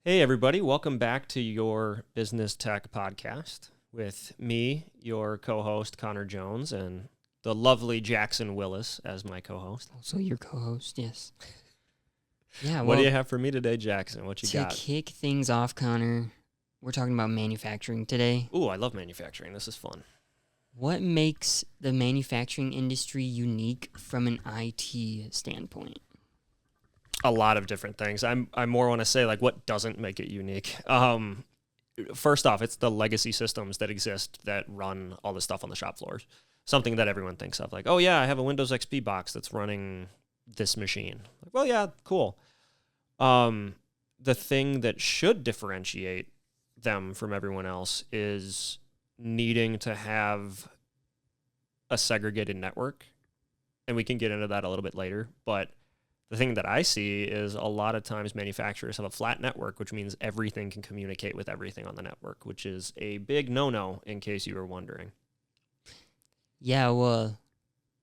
Hey everybody, welcome back to your Business Tech Podcast with me, your co-host Connor Jones, and the lovely Jackson Willis as my co-host. Also your co-host, yes. Yeah, What do you have for me today, Jackson? What you got? To kick things off, Connor, we're talking about manufacturing today. Ooh, I love manufacturing. This is fun. What makes the manufacturing industry unique from an IT standpoint? A lot of different things. I more want to say like what doesn't make it unique. First off, it's the legacy systems that exist that run all the stuff on the shop floors. Something that everyone thinks of, like, oh yeah, I have a Windows XP box that's running this machine. Like, well, yeah, cool. The thing that should differentiate them from everyone else is needing to have a segregated network, and we can get into that a little bit later, but the thing that I see is a lot of times manufacturers have a flat network, which means everything can communicate with everything on the network, which is a big no-no in case you were wondering. Yeah, well,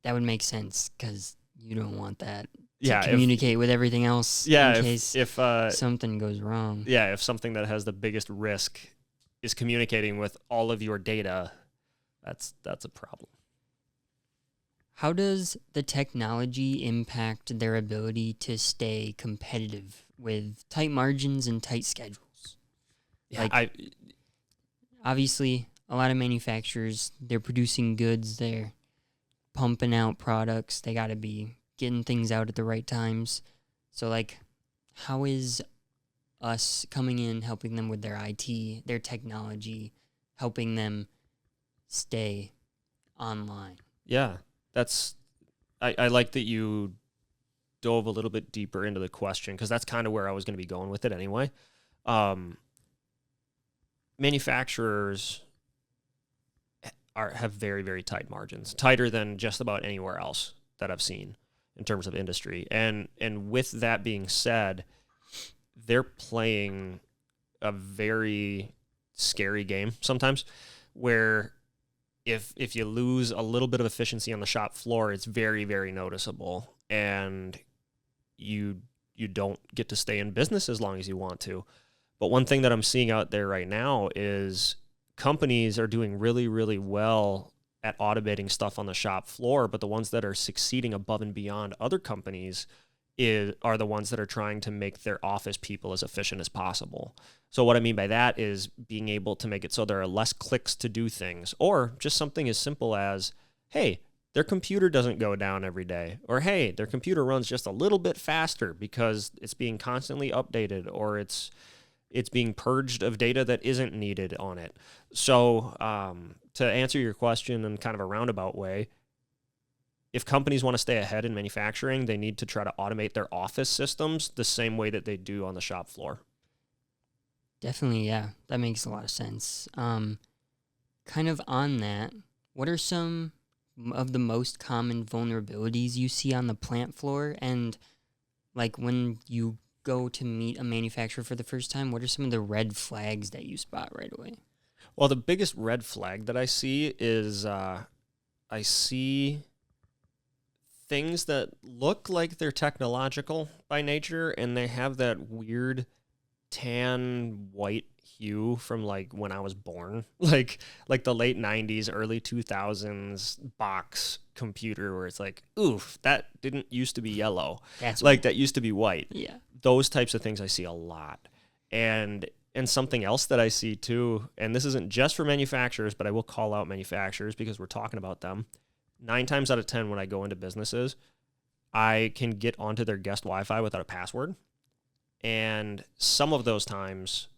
that would make sense because you don't want that to communicate with everything else in case if something goes wrong. Yeah, if something that has the biggest risk is communicating with all of your data, that's a problem. How does the technology impact their ability to stay competitive with tight margins and tight schedules? Yeah, obviously, a lot of manufacturers, they're producing goods, they're pumping out products, they got to be getting things out at the right times. So, like, how is us coming in, helping them with their IT, their technology, helping them stay online? Yeah. I like that you dove a little bit deeper into the question because that's kind of where I was going to be going with it anyway. Manufacturers have very, very tight margins, tighter than just about anywhere else that I've seen in terms of industry. And with that being said, they're playing a very scary game sometimes where if you lose a little bit of efficiency on the shop floor, it's very, very noticeable, and you don't get to stay in business as long as you want to. But one thing that I'm seeing out there right now is companies are doing really, really well at automating stuff on the shop floor, but the ones that are succeeding above and beyond other companies are the ones that are trying to make their office people as efficient as possible. So what I mean by that is being able to make it so there are less clicks to do things, or just something as simple as, hey, their computer doesn't go down every day, or hey, their computer runs just a little bit faster because it's being constantly updated, or it's being purged of data that isn't needed on it. So to answer your question in kind of a roundabout way, if companies want to stay ahead in manufacturing, they need to try to automate their office systems the same way that they do on the shop floor. Definitely, yeah. That makes a lot of sense. Kind of on that, what are some of the most common vulnerabilities you see on the plant floor? And like when you go to meet a manufacturer for the first time, what are some of the red flags that you spot right away? Well, the biggest red flag that I see is I see things that look like they're technological by nature, and they have that weird tan white hue from like when I was born, like the late 90s, early 2000s box computer where it's like, oof, that didn't used to be yellow. That's like that used to be white. Yeah. Those types of things I see a lot. And something else that I see too, and this isn't just for manufacturers, but I will call out manufacturers because we're talking about them. 9 times out of 10 when I go into businesses, I can get onto their guest Wi-Fi without a password. And some of those times,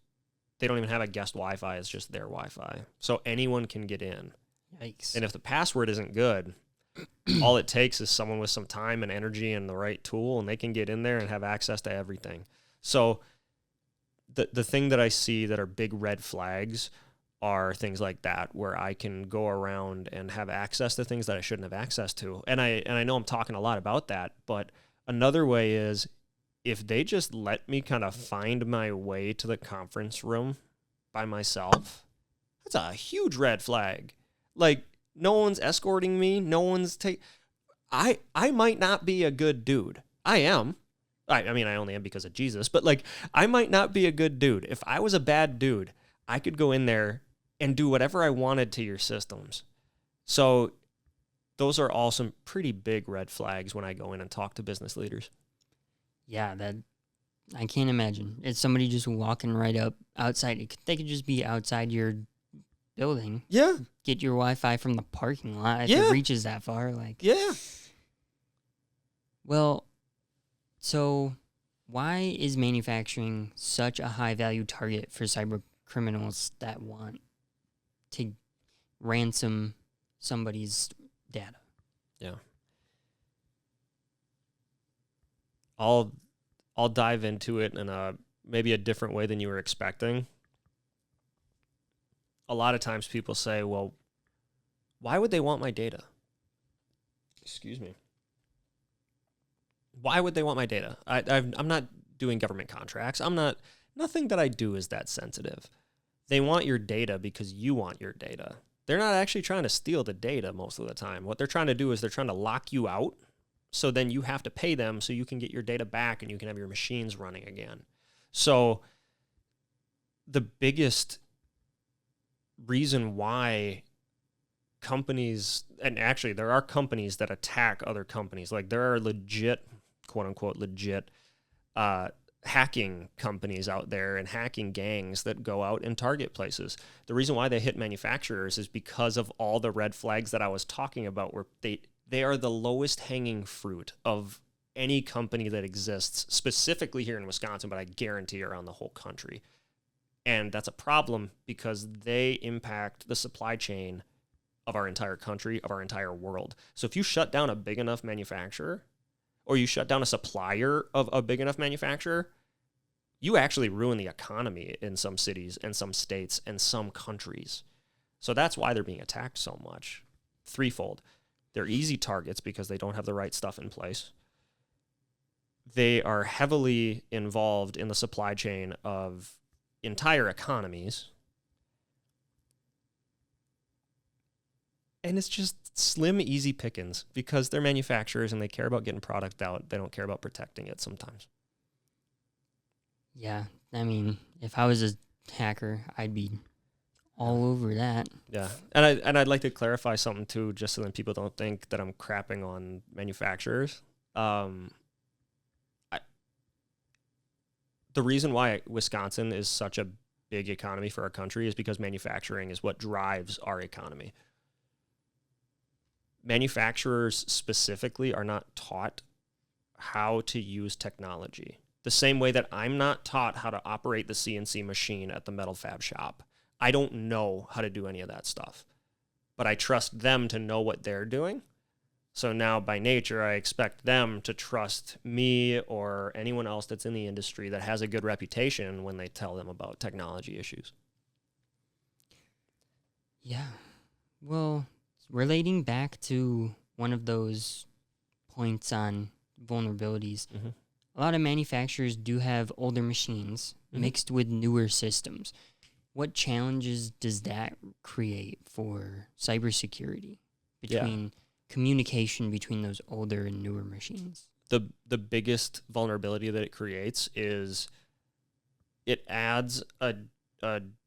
they don't even have a guest Wi-Fi. It's just their Wi-Fi. So anyone can get in. Yikes. And if the password isn't good, all it takes is someone with some time and energy and the right tool, and they can get in there and have access to everything. So the thing that I see that are big red flags are things like that, where I can go around and have access to things that I shouldn't have access to. And I know I'm talking a lot about that, but another way is if they just let me kind of find my way to the conference room by myself, that's a huge red flag. Like, no one's escorting me. No one's I might not be a good dude. I am. I mean, I only am because of Jesus, but like, I might not be a good dude. If I was a bad dude, I could go in there and do whatever I wanted to your systems. So those are all some pretty big red flags when I go in and talk to business leaders. Yeah, that I can't imagine. It's somebody just walking right up outside. They could just be outside your building. Yeah. Get your Wi-Fi from the parking lot if Yeah. it reaches that far. Like, Yeah. well, so why is manufacturing such a high-value target for cyber criminals that want to ransom somebody's data? Yeah. I'll dive into it in maybe a different way than you were expecting. A lot of times people say, well, why would they want my data? Excuse me. Why would they want my data? I'm not doing government contracts. Nothing that I do is that sensitive. They want your data because you want your data. They're not actually trying to steal the data most of the time. What they're trying to do is they're trying to lock you out, so then you have to pay them so you can get your data back and you can have your machines running again. So the biggest reason why companies, and actually there are companies that attack other companies, like there are legit, quote unquote, legit hacking companies out there and hacking gangs that go out and target places. The reason why they hit manufacturers is because of all the red flags that I was talking about, where they are the lowest hanging fruit of any company that exists, specifically here in Wisconsin, but I guarantee around the whole country. And that's a problem because they impact the supply chain of our entire country, of our entire world. So if you shut down a big enough manufacturer, or you shut down a supplier of a big enough manufacturer, you actually ruin the economy in some cities and some states and some countries. So that's why they're being attacked so much. Threefold. They're easy targets because they don't have the right stuff in place. They are heavily involved in the supply chain of entire economies. And it's just slim, easy pickings because they're manufacturers and they care about getting product out. They don't care about protecting it sometimes. Yeah, I mean, if I was a hacker, I'd be all over that. Yeah, and I'd like to clarify something too, just so that people don't think that I'm crapping on manufacturers. The reason why Wisconsin is such a big economy for our country is because manufacturing is what drives our economy. Manufacturers specifically are not taught how to use technology. The same way that I'm not taught how to operate the CNC machine at the metal fab shop. I don't know how to do any of that stuff, but I trust them to know what they're doing. So now by nature, I expect them to trust me or anyone else that's in the industry that has a good reputation when they tell them about technology issues. Yeah. Well, relating back to one of those points on vulnerabilities, a lot of manufacturers do have older machines mixed with newer systems. What challenges does that create for cybersecurity between communication between those older and newer machines? The biggest vulnerability that it creates is it adds a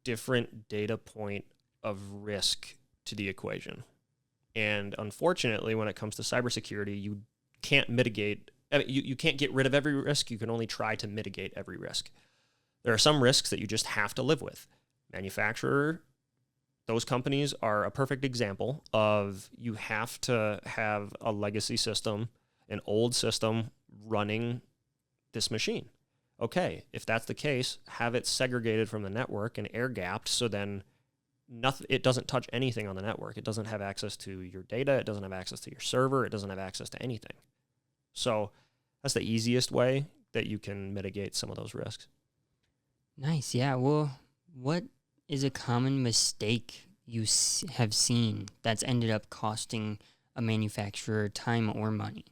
different data point of risk to the equation. And unfortunately, when it comes to cybersecurity, you can't mitigate, you can't get rid of every risk. You can only try to mitigate every risk. There are some risks that you just have to live with. Manufacturer, those companies are a perfect example of you have to have a legacy system, an old system running this machine. Okay, if that's the case, have it segregated from the network and air gapped so then it doesn't touch anything on the network. It doesn't have access to your data. It doesn't have access to your server. It doesn't have access to anything. So that's the easiest way that you can mitigate some of those risks. Nice. Yeah. Well, what is a common mistake you have seen that's ended up costing a manufacturer time or money?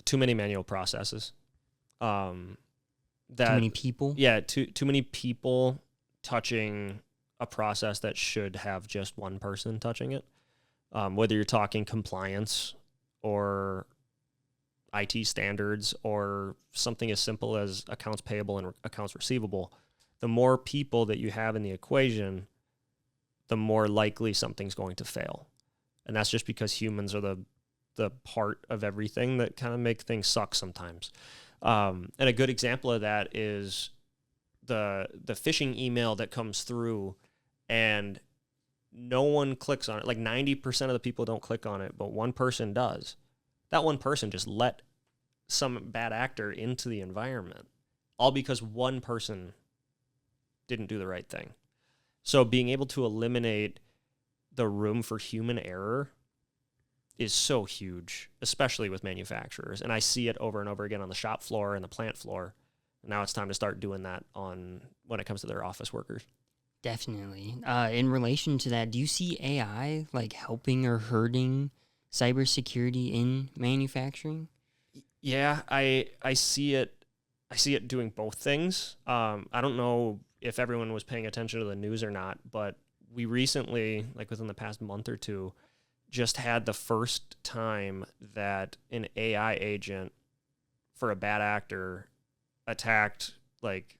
Too many manual processes. Too many people? Yeah, too many people touching a process that should have just one person touching it. whether you're talking compliance or IT standards or something as simple as accounts payable and accounts receivable. The more people that you have in the equation, the more likely something's going to fail. And that's just because humans are the part of everything that kind of make things suck sometimes. And a good example of that is the phishing email that comes through and no one clicks on it. Like 90% of the people don't click on it, but one person does. That one person just let some bad actor into the environment, all because one person didn't do the right thing. So being able to eliminate the room for human error is so huge, especially with manufacturers. And I see it over and over again on the shop floor and the plant floor. Now it's time to start doing that when it comes to their office workers. Definitely. In relation to that, do you see AI like helping or hurting cybersecurity in manufacturing? Yeah, I see it. I see it doing both things. I don't know if everyone was paying attention to the news or not, but we recently, like within the past month or two, just had the first time that an AI agent for a bad actor attacked like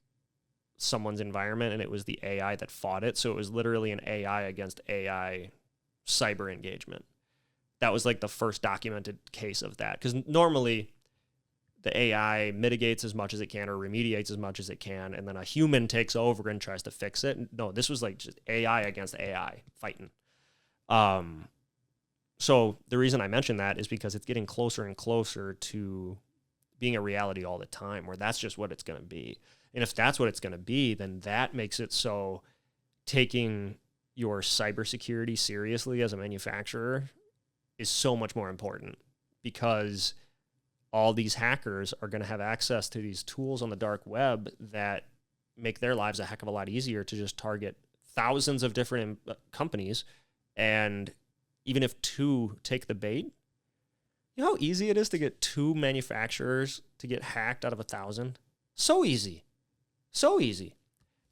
someone's environment, and it was the AI that fought it. So it was literally an AI against AI cyber engagement. That was like the first documented case of that. Because normally the AI mitigates as much as it can or remediates as much as it can, and then a human takes over and tries to fix it. No, this was like just AI against AI fighting. So the reason I mention that is because it's getting closer and closer to being a reality all the time, where that's just what it's going to be. And if that's what it's going to be, then that makes it so taking your cybersecurity seriously as a manufacturer is so much more important, because all these hackers are going to have access to these tools on the dark web that make their lives a heck of a lot easier to just target thousands of different companies. And even if two take the bait, you know how easy it is to get two manufacturers to get hacked out of 1,000? So easy. So easy.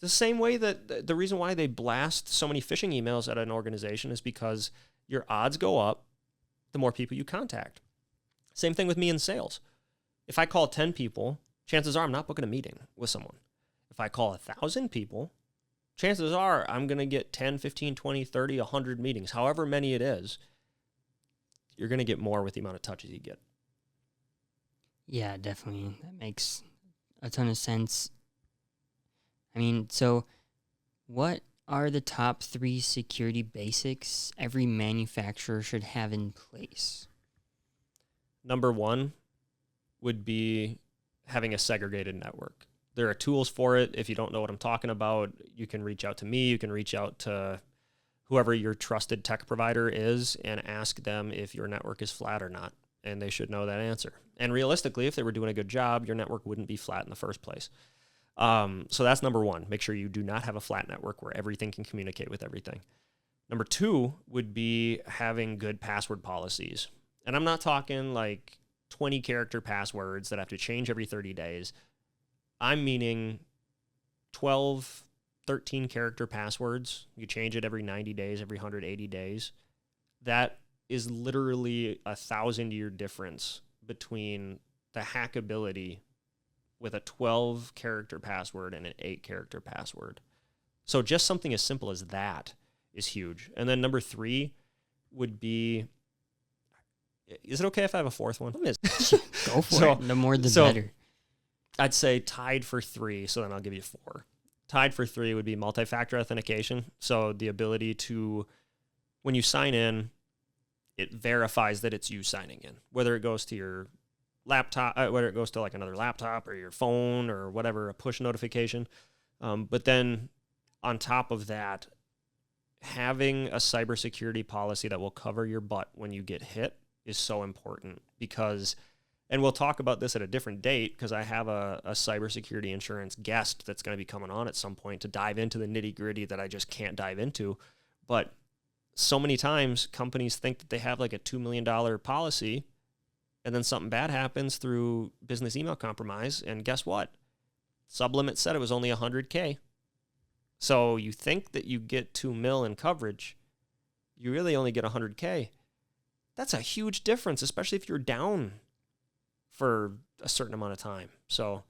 The same way that the reason why they blast so many phishing emails at an organization is because your odds go up the more people you contact. Same thing with me in sales. If I call 10 people, chances are I'm not booking a meeting with someone. If I call 1,000 people, chances are I'm going to get 10, 15, 20, 30, 100 meetings, however many it is. You're going to get more with the amount of touches you get. Yeah, definitely. That makes a ton of sense. I mean, so what are the top 3 security basics every manufacturer should have in place? Number 1 would be having a segregated network. There are tools for it. If you don't know what I'm talking about, you can reach out to me. You can reach out to whoever your trusted tech provider is and ask them if your network is flat or not. And they should know that answer. And realistically, if they were doing a good job, your network wouldn't be flat in the first place. So that's number 1. Make sure you do not have a flat network where everything can communicate with everything. Number 2 would be having good password policies. And I'm not talking like 20 character passwords that have to change every 30 days. I'm meaning 12, 13 character passwords. You change it every 90 days, every 180 days. That is literally 1,000-year difference between the hackability with a 12 character password and an 8 character password. So just something as simple as that is huge. And then number 3 would be, is it okay if I have a fourth one? Go for it. The more the better. I'd say tied for 3, so then I'll give you 4. Tied for 3 would be multi-factor authentication. So the ability to, when you sign in, it verifies that it's you signing in, whether it goes to your laptop, whether it goes to like another laptop or your phone or whatever, a push notification. But then on top of that, having a cybersecurity policy that will cover your butt when you get hit is so important, because, and we'll talk about this at a different date, because I have a cybersecurity insurance guest that's going to be coming on at some point to dive into the nitty gritty that I just can't dive into. But so many times companies think that they have like a $2 million policy, and then something bad happens through business email compromise. And guess what? Sublimit said it was only $100K. So you think that you get $2 million in coverage. you really only get 100K. That's a huge difference, especially if you're down for a certain amount of time. So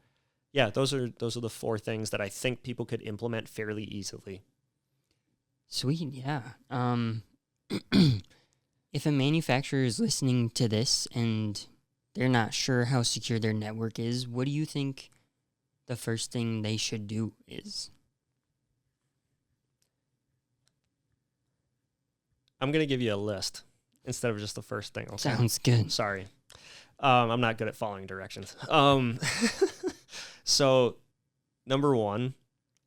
yeah, those are the 4 things that I think people could implement fairly easily. Sweet, yeah. If a manufacturer is listening to this and they're not sure how secure their network is, what do you think the first thing they should do is? I'm going to give you a list instead of just the first thing. Okay? Sounds good. Sorry. I'm not good at following directions. So, number 1,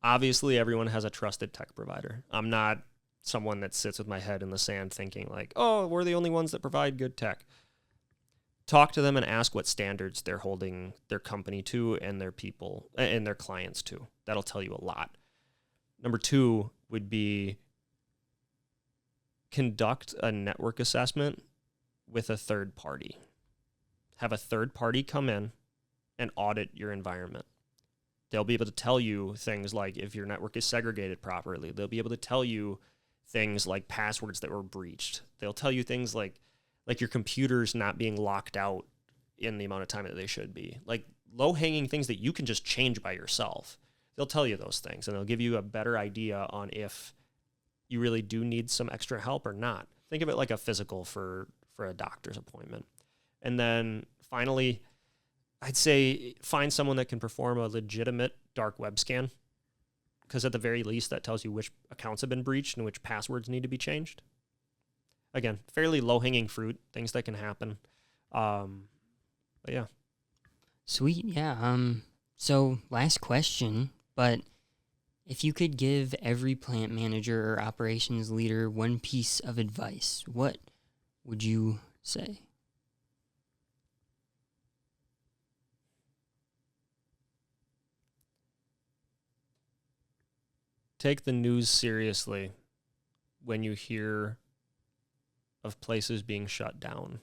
obviously everyone has a trusted tech provider. I'm not someone that sits with my head in the sand thinking like, oh, we're the only ones that provide good tech. Talk to them and ask what standards they're holding their company to and their people and their clients to. That'll tell you a lot. Number 2 would be conduct a network assessment with a third party. Have a third party come in and audit your environment. They'll be able to tell you things like if your network is segregated properly. They'll be able to tell you things like passwords that were breached. They'll tell you things like your computers not being locked out in the amount of time that they should be. Like low-hanging things that you can just change by yourself. They'll tell you those things, and they'll give you a better idea on if you really do need some extra help or not. Think of it like a physical for a doctor's appointment. And then finally, I'd say find someone that can perform a legitimate dark web scan, because at the very least that tells you which accounts have been breached and which passwords need to be changed. Again, fairly low-hanging fruit, things that can happen. But yeah. Sweet, yeah. So last question, but if you could give every plant manager or operations leader one piece of advice, what would you say? Take the news seriously when you hear of places being shut down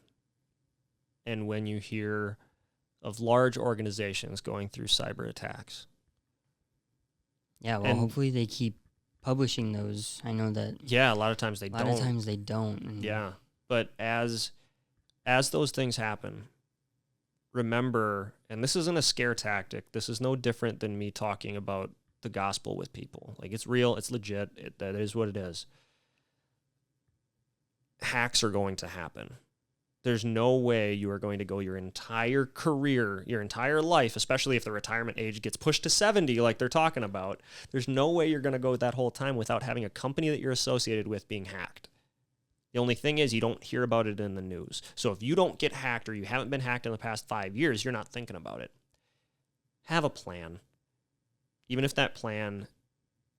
and when you hear of large organizations going through cyber attacks. Yeah, well, hopefully they keep publishing those. I know that. Yeah, a lot of times they don't. A lot of times they don't. Yeah, but as those things happen, remember, and this isn't a scare tactic. This is no different than me talking about the gospel with people. Like, it's real, it's legit, that is what it is. Hacks are going to happen. There's no way you are going to go your entire career, your entire life, especially if the retirement age gets pushed to 70 like they're talking about. There's no way you're going to go that whole time without having a company that you're associated with being hacked. The only thing is you don't hear about it in the news. So if you don't get hacked or you haven't been hacked in the past 5 years, you're not thinking about it. Have a plan. Even if that plan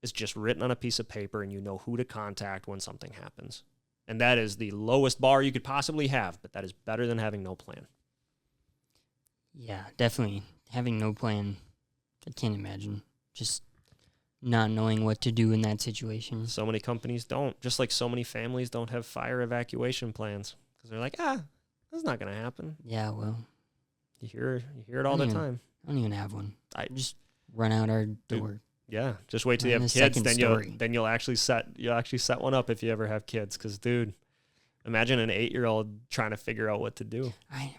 is just written on a piece of paper and you know who to contact when something happens. And that is the lowest bar you could possibly have, but that is better than having no plan. Yeah, definitely. Having no plan, I can't imagine. Just not knowing what to do in that situation. So many companies don't, just like so many families don't have fire evacuation plans because they're like, that's not going to happen. Yeah, well. You hear it all the time. I don't even have one. I just run out our door. Yeah, just wait till you have kids, then you'll actually set one up if you ever have kids. Because, dude, imagine an 8-year-old trying to figure out what to do.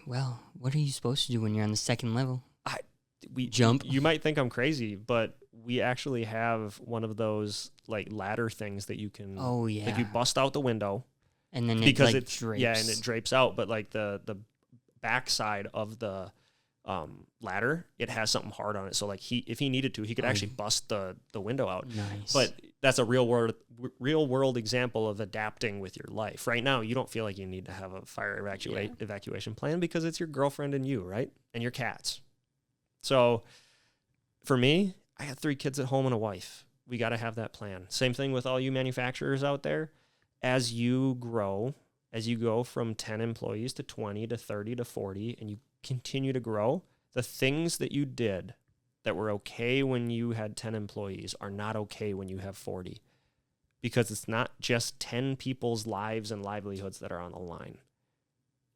Well, what are you supposed to do when you're on the second level? We jump. You might think I'm crazy, but we actually have one of those like ladder things that you can. Oh yeah. Like you bust out the window, and then because it drapes. Yeah, and it drapes out. But like the backside of the ladder, it has something hard on it. So like if he needed to, he could actually bust the window out. Nice. But that's a real world example of adapting with your life. Right now, you don't feel like you need to have a fire evacuation plan because it's your girlfriend and you, right? And your cats. So for me, I got 3 kids at home and a wife. We got to have that plan. Same thing with all you manufacturers out there. As you grow, as you go from 10 employees to 20 to 30 to 40, and you continue to grow, the things that you did that were okay when you had 10 employees are not okay when you have 40. Because it's not just 10 people's lives and livelihoods that are on the line.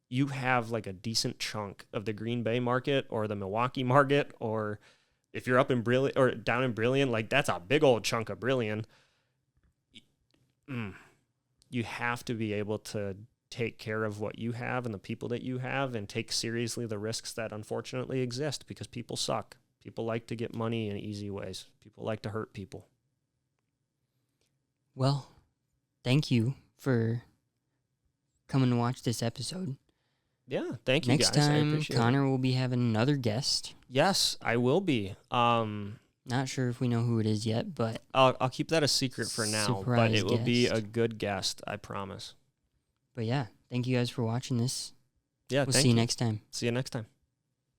You have like a decent chunk of the Green Bay market or the Milwaukee market, or if you're up in Brilliant or down in Brilliant, like that's a big old chunk of Brilliant. you have to be able to take care of what you have and the people that you have and take seriously the risks that unfortunately exist, because people suck. People like to get money in easy ways. People like to hurt people. Well, thank you for coming to watch this episode. Yeah, thank you, Next guys. I time, appreciate Connor will be having another guest. Yes, I will be. Not sure if we know who it is yet, but I'll keep that a secret for now, but surprise it will be guest. a good guest, I promise. yeah, thank you guys for watching this. Yeah, We'll thank see you you. next time. See you next time.